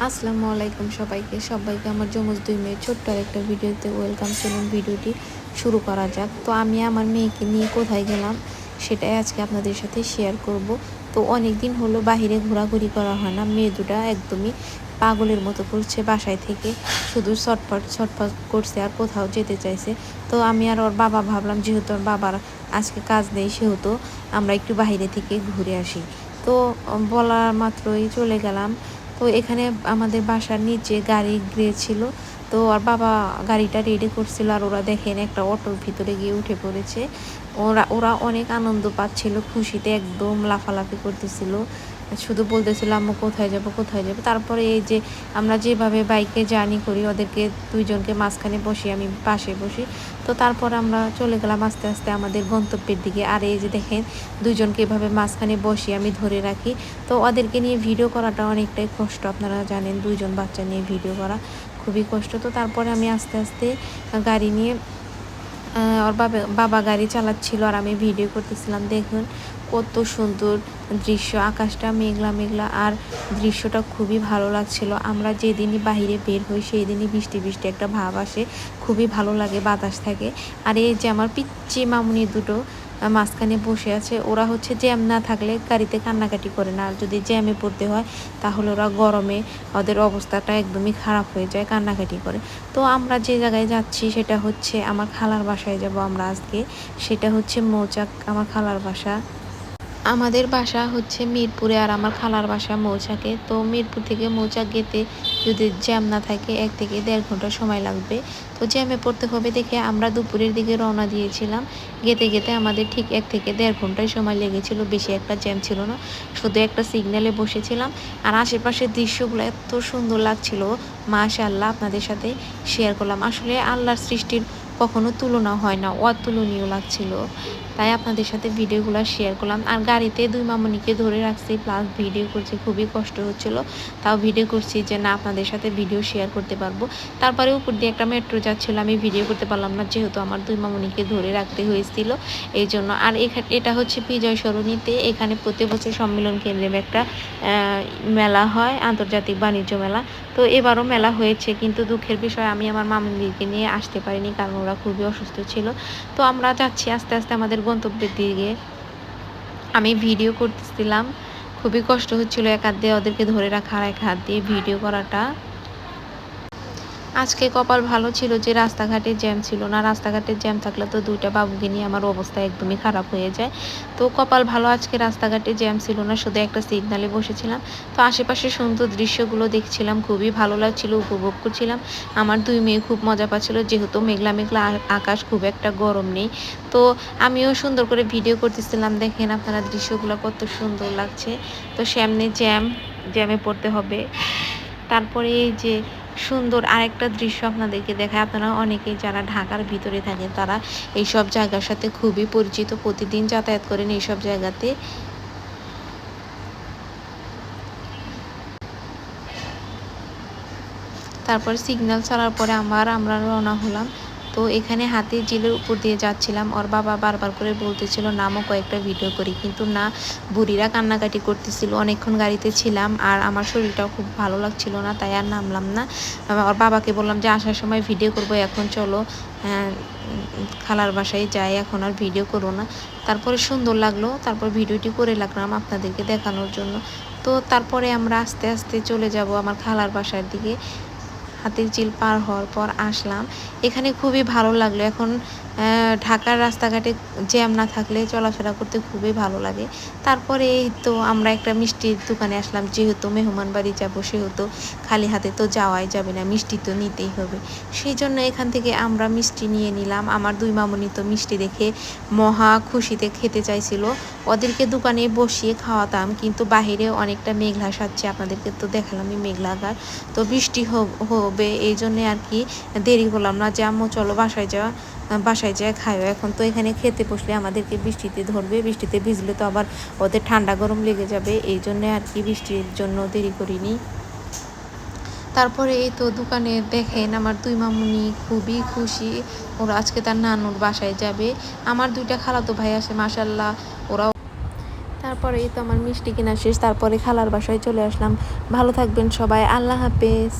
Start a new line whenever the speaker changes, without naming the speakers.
আসসালামু আলাইকুম সবাইকে আমার যমজ 2 মেয়ের ছোট্ট একটা ভিডিওতে ওয়েলকাম। চলুন ভিডিওটি শুরু করা যাক। তো আমি আমার মেয়েকে নিয়ে কোথায় গেলাম সেটাই আজকে আপনাদের সাথে শেয়ার করব। তো অনেক দিন হলো বাহিরে ঘোরাঘুরি করা হয় না, মেয়ে দুটা একদমই পাগলের মতো করছে বাসায় থেকে, শুধু ছটফট করছে আর কোথাও যেতে চাইছে। তো আমি আর ওর বাবা ভাবলাম যেহেতু ওর বাবার আজকে কাজ নেই সেহেতু আমরা একটু বাহিরে থেকে ঘুরে আসি। তো বলা মাত্রই চলে গেলাম। তো এখানে আমাদের বাসার নিচে গাড়ি গিয়েছিল, তো আর বাবা গাড়িটা রেডি করছিল আর ওরা দেখেন একটা অটোর ভিতরে গিয়ে উঠে পড়েছে। ওরা ওরা অনেক আনন্দ পাচ্ছিল, খুশিতে একদম লাফালাফি করতেছিল, শুধু বলতেছিল আম্মু কোথায় যাব কোথায় যাব। তারপরে এই যে আমরা যেভাবে বাইকে জার্নি করি ওদেরকে দুইজনকে মাঝখানে বসি, আমি পাশে বসি। তো তারপর আমরা চলে গেলাম আস্তে আস্তে আমাদের গন্তব্যের দিকে। আর এই যে দেখেন দুইজনকে এভাবে মাঝখানে বসি আমি ধরে রাখি। তো ওদেরকে নিয়ে ভিডিও করাটা অনেকটাই কষ্ট, আপনারা জানেন দুইজন বাচ্চা নিয়ে ভিডিও করা খুবই কষ্ট। তো তারপরে আমি আস্তে আস্তে গাড়ি নিয়ে ওর বাবা গাড়ি চালাচ্ছিল আর আমি ভিডিও করতেছিলাম। দেখুন কত সুন্দর দৃশ্য, আকাশটা মেঘলা মেঘলা আর দৃশ্যটা খুবই ভালো লাগছিল। আমরা যেদিনই বাহিরে বের হই সেই দিনই বৃষ্টি বৃষ্টি একটা ভাব আসে, খুবই ভালো লাগে, বাতাস থাকে। আর এই যে আমার পিচ্চি মামুনি দুটো মাঝখানে বসে আছে, ওরা হচ্ছে জ্যাম না থাকলে গাড়িতে কান্নাকাটি করে না, আর যদি জ্যামে পড়তে হয় তাহলে ওরা গরমে ওদের অবস্থাটা একদমই খারাপ হয়ে যায়, কান্নাকাটি করে। তো আমরা যে জায়গায় যাচ্ছি সেটা হচ্ছে আমার খালার বাসায় যাব আমরা আজকে। সেটা হচ্ছে মৌচাক, আমার খালার বাসা। আমাদের বাসা হচ্ছে মিরপুরে আর আমার খালার বাসা মৌচাকে। তো মিরপুর থেকে মৌচাক যেতে যদি জ্যাম না থাকে 1 থেকে 1.5 ঘন্টা সময় লাগবে। তো জ্যামে পড়তে হবে দেখে আমরা দুপুরের দিকে রওনা দিয়েছিলাম। যেতে যেতে আমাদের ঠিক 1 থেকে 1.5 ঘন্টায় সময় লেগেছিল, বেশি একটা জ্যাম ছিল না, শুধু একটা সিগন্যালে বসেছিলাম। আর আশেপাশের দৃশ্যগুলো এত সুন্দর লাগছিল, মাশাআল্লাহ আপনাদের সাথে শেয়ার করলাম। আসলে আল্লাহর সৃষ্টির কখনো তুলনা হয় না, অতুলনীয় লাগছিল, তাই আপনাদের সাথে ভিডিওগুলো শেয়ার করলাম। আর গাড়িতে 2 মামুনিকে ধরে রাখছি প্লাস ভিডিও করছি, খুবই কষ্ট হচ্ছিল, তাও ভিডিও করছি যে না আপনাদের সাথে ভিডিও শেয়ার করতে পারবো। তারপরে উপর দিয়ে একটা মেট্রো যাচ্ছিল, আমি ভিডিও করতে পারলাম না যেহেতু আমার 2 মামুনিকে ধরে রাখতে হয়েছিল এই জন্য। আর এটা হচ্ছে বিজয় সরণিতে, এখানে প্রতি বছর সম্মেলন কেন্দ্রে একটা মেলা হয়, আন্তর্জাতিক বাণিজ্য মেলা। তো এবারও মেলা হয়েছে, কিন্তু দুঃখের বিষয় আমি আমার মামুনিকে নিয়ে আসতে পারিনি কারণ ওরা খুবই অসুস্থ ছিল। তো আমরা যাচ্ছি আস্তে আস্তে আমাদের গন্তব্যের দিকে। আমি ভিডিও করতেছিলাম, খুবই কষ্ট হচ্ছিল এক হাত দিয়ে ওদেরকে ধরে রাখা আর এক হাত দিয়ে ভিডিও করাটা। আজকে কপাল ভালো ছিল যে রাস্তাঘাটে জ্যাম ছিল না, রাস্তাঘাটে জ্যাম থাকলে তো 2টা বাবুকে নিয়ে আমার অবস্থা একদমই খারাপ হয়ে যায়। তো কপাল ভালো আজকে রাস্তাঘাটে জ্যাম ছিল না, শুধু একটা সিগনালে বসেছিলাম। তো আশেপাশে সুন্দর দৃশ্যগুলো দেখছিলাম, খুবই ভালো লাগছিল, উপভোগ করছিলাম। আমার 2 মেয়ে খুব মজা পাচ্ছিল যেহেতু মেঘলা মেঘলা আকাশ, খুব একটা গরম নেই। তো আমিও সুন্দর করে ভিডিও করতেছিলাম, দেখেন আপনারা দৃশ্যগুলো কত সুন্দর লাগছে। তো সামনে জ্যামে পড়তে হবে। তারপরে এই যে সুন্দর আরেকটা দৃশ্য আপনাদেরকে দেখায়, আপনারা অনেকেই যারা ঢাকার ভিতরে থাকেন তারা এইসব জায়গার সাথে খুবই পরিচিত, প্রতিদিন যাতায়াত করেন এইসব জায়গাতে। তারপর সিগন্যাল ছাড়ার পরে আমরা রওনা হলাম। তো এখানে হাতির ঝিলের উপর দিয়ে যাচ্ছিলাম, ওর বাবা বারবার করে বলতেছিল নামও কয়েকটা ভিডিও করি, কিন্তু না, বুড়িরা কান্নাকাটি করতেছিল। অনেকক্ষণ গাড়িতে ছিলাম আর আমার শরীরটাও খুব ভালো লাগছিল না, তাই আর নামলাম না। ওর বাবাকে বললাম যে আসার সময় ভিডিও করব, এখন চলো খালার বাসায় যাই, এখন আর ভিডিও করো না। তারপরে সুন্দর লাগলো, তারপর ভিডিওটি করে লাগলাম আপনাদেরকে দেখানোর জন্য। তো তারপরে আমরা আস্তে আস্তে চলে যাব আমার খালার বাসার দিকে। হাতির ঝিল পার হওয়ার পর আসলাম, এখানে খুবই ভালো লাগলো। এখন ঢাকার রাস্তাঘাটে জ্যাম না থাকলে চলাফেরা করতে খুবই ভালো লাগে। তারপরে এই তো আমরা একটা মিষ্টির দোকানে আসলাম, যেহেতু মেহমান বাড়ি যাবো সেহেতু খালি হাতে তো যাওয়াই যাবে না, মিষ্টি তো নিতেই হবে। সেই জন্য এখান থেকে আমরা মিষ্টি নিয়ে নিলাম। আমার 2 মামুনি তো মিষ্টি দেখে মহা খুশিতে খেতে চাইছিল, ওদেরকে দোকানে বসিয়ে খাওয়াতাম, কিন্তু বাহিরে অনেকটা মেঘলা সাজছে, আপনাদেরকে তো দেখালামই মেঘলা আকাশ। তো বৃষ্টি হবে এই জন্যে আর কি দেরি হলাম না, যে আম্মু চলো বাসায় যায় খায়ও। এখন তো এখানে খেতে বসলে আমাদেরকে বৃষ্টিতে ধরবে, বৃষ্টিতে ভিজলে তো আবার ওদের ঠান্ডা গরম লেগে যাবে, এই জন্যে আর কি বৃষ্টির জন্য দেরি করিনি। তারপরে এই তো দোকানে দেখেন আমার 2 মামুনি খুবই খুশি, ওরা আজকে তার নানুর বাসায় যাবে। আমার 2টা খালাতো ভাই আছে মাশাআল্লাহ, ওরা পরেই তো আমার মিষ্টি কিনা শেষ, তারপরে খালার বাসায় চলে আসলাম। ভালো থাকবেন সবাই, আল্লাহ হাফেজ।